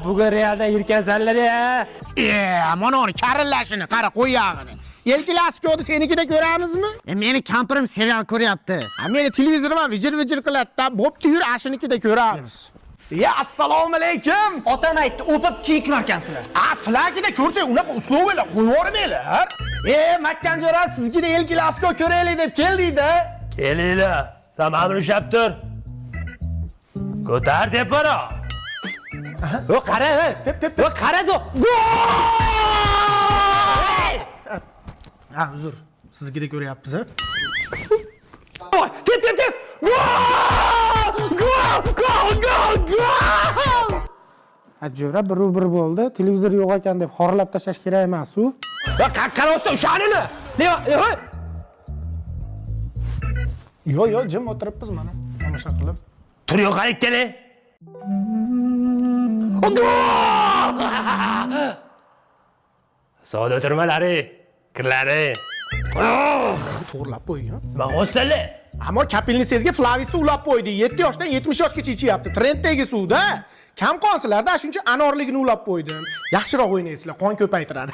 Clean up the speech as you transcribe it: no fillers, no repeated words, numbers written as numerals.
Bugun Realda yirkansanlar-ya. Mana uni karillashini, qara qo'yag'ini. El Klasiko'ni senikida ko'ramizmi? Meni kampirim serial ko'ryapti. Meni televizorim vijir-vijir qiladi-da, bo'pti yur, ashinikida ko'ramiz. Ya assalomu alaykum. Otam aytdi, o'pib kiyinarkansizlar. Sizlarkida ko'rsang, unaqa uslovlar qo'yvormanglar. Makkanjo'ra, sizgida El Klasiko ko'raylik deb keldik-da. Kelinglar. Sen mamur ushab tur. Ko'tar deb bora. O qara, o qara do. Uzr. Sizgida ko'ryapmiz, ha? Tep. Ajora bir bo'ldi. Televizor yo'q ekan deb xorlab tashlash kerak emas-ku. Va qarqarosda o'shanini. Yo'q, jim o'tiribmiz mana. Tomosha qilib. Tur yo'qalik keling. Savdo o'tirmalari, kirlari. To'g'rilab qo'ying. Mag'osali. Ammo kapelnisingizga Flavisni ulab qo'ydi. 7 yoshdan 70 yoshgacha ichyapti. Trenddagi suvda. Kam qonsizlarda shuncha anorligini ulab qo'ydim. Yaxshiroq o'ynaysizlar, qon ko'paytiradi.